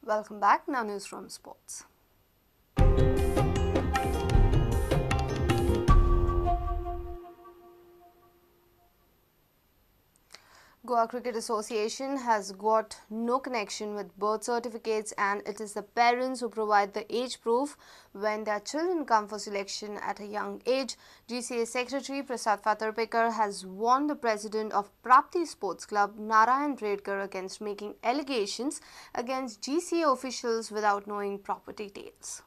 Welcome back. Now news from sports. Goa Cricket Association has got no connection with birth certificates, and it is the parents who provide the age proof when their children come for selection at a young age. GCA Secretary Prasad Phaterpekar has warned the president of Prapti Sports Club, Narayan Redkar, against making allegations against GCA officials without knowing proper details.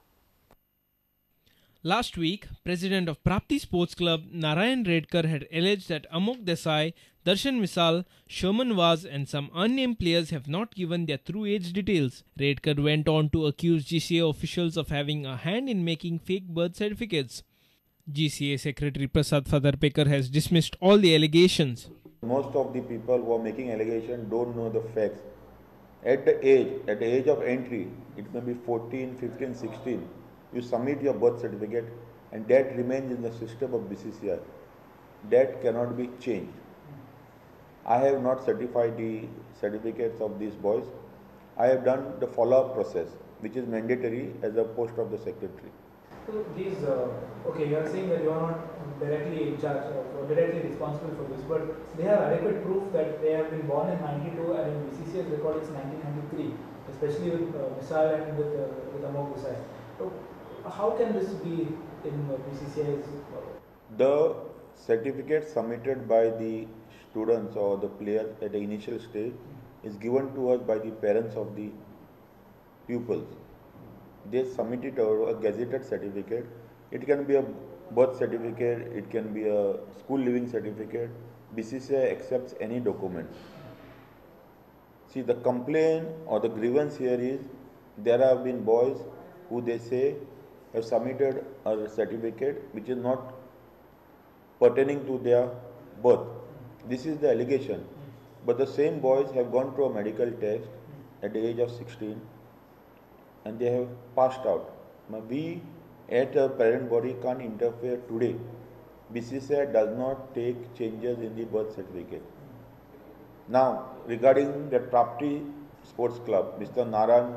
Last week, President of Prapti Sports Club Narayan Redkar had alleged that Amok Desai, Darshan Misal, Sherman Vaz and some unnamed players have not given their true age details. Redkar went on to accuse GCA officials of having a hand in making fake birth certificates. GCA Secretary Prasad Phaterpekar has dismissed all the allegations. Most of the people who are making allegations don't know the facts. At the age of entry, it may be 14, 15, 16. You submit your birth certificate and that remains in the system of BCCI. That cannot be changed. I have not certified the certificates of these boys. I have done the follow-up process, which is mandatory as a post of the secretary. So these, you are saying that you are not directly in charge or directly responsible for this, but they have adequate proof that they have been born in 92 and in BCCI's record it's 1993, especially with Misal and with Amok Desai. So how can this be in BCCI's? The certificate submitted by the students or the players at the initial stage is given to us by the parents of the pupils. They submit it over a gazetted certificate. It can be a birth certificate, it can be a school living certificate. BCCI accepts any document. See, the complaint or the grievance here is there have been boys who they say have submitted a certificate which is not pertaining to their birth. This is the allegation. But the same boys have gone through a medical test at the age of 16 and they have passed out. Now we at a parent body can't interfere today. BCCI does not take changes in the birth certificate. Now regarding the Prapti Sports Club, Mr. Narayan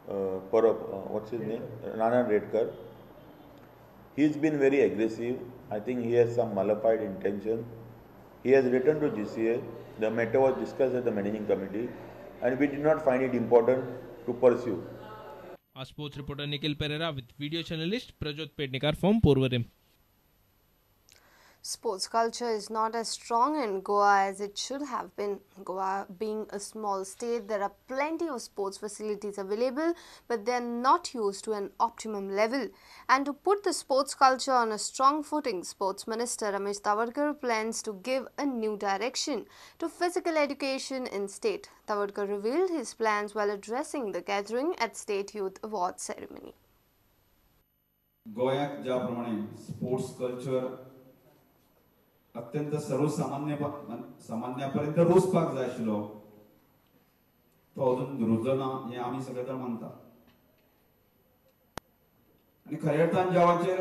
what's his name? Narayan Redkar. He's been very aggressive. I think he has some malified intention. He has written to GCA. The matter was discussed at the managing committee and we did not find it important to pursue. Our sports reporter Nikhil Pereira with video journalist Prasad Phaterpekar from Purvaram. Sports culture is not as strong in Goa as it should have been. Goa being a small state, there are plenty of sports facilities available, but they are not used to an optimum level. And to put the sports culture on a strong footing, Sports Minister Ramesh Tawadkar plans to give a new direction to physical education in state. Tawadkar revealed his plans while addressing the gathering at State Youth Awards ceremony. गोयात ज्याप्रमाणे sports culture अत्यंत सामान्यापर्यंत रुचपाक जाय आशिल्लो तो अजून रुजना हे आमी सगळे जाण मानता आनी खऱ्या अर्थान जेवाचेर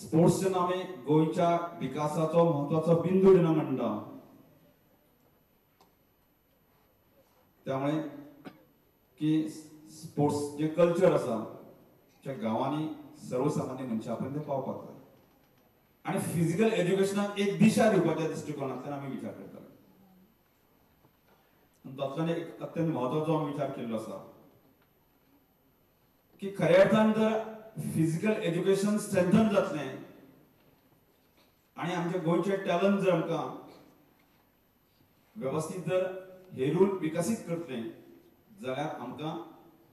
स्पोर्ट्स आमी गोंयच्या विकासाचो महत्वाचो बिंदू म्हणटा त्यामुळे की स्पोर्ट्स जे कल्चर आसा त्या गांवांनी सर्वसामान्य मनशापर्यंत पावपाक जाय आणि फिजिकल एज्युकेशनाक एक दिशा दिवपाच्या दृष्टिकोनांतल्यान आमी विचार करता तातूंत एक अत्यंत महत्वाचो आमी विचार केल्लो आसा की खऱ्या अर्थान जर फिजिकल एज्युकेशन स्ट्रेंथन जातलें आणि आमचे गोंयचे टॅलंट जर आमकां व्यवस्थित जर हेरून विकसीत करतले जाल्यार आमकां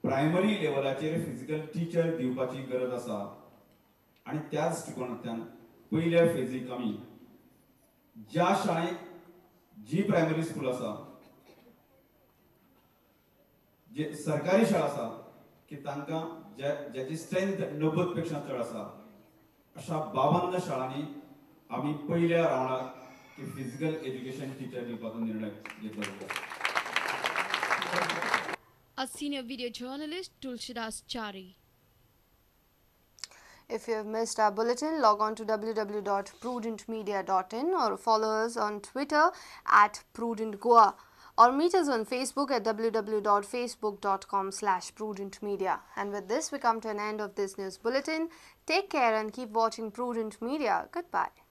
प्रायमरी लेवलाचेर फिजिकल टीचर दिवपाची गरज आसा आणि त्या दृष्टिकोनांतल्यान पहिल्या फेजीक आमी ज्या शाळेक जी प्रायमरी स्कूल आसा जे सरकारी शाळा आसा की तांकां ज्याची स्ट्रेंथ 90 पेक्षा चड आसा अशा 52 शाळांनी आमी पहिल्या रावंडाक की फिजिकल एज्युकेशन टीचर दिवपाचो निर्णय घेतलो. A senior video journalist, Tulsidas Chari. If you have missed our bulletin, log on to www.prudentmedia.in or follow us on Twitter @PrudentGoa. or meet us on Facebook at www.facebook.com/prudentmedia. And with this, we come to an end of this news bulletin. Take care and keep watching Prudent Media. Goodbye.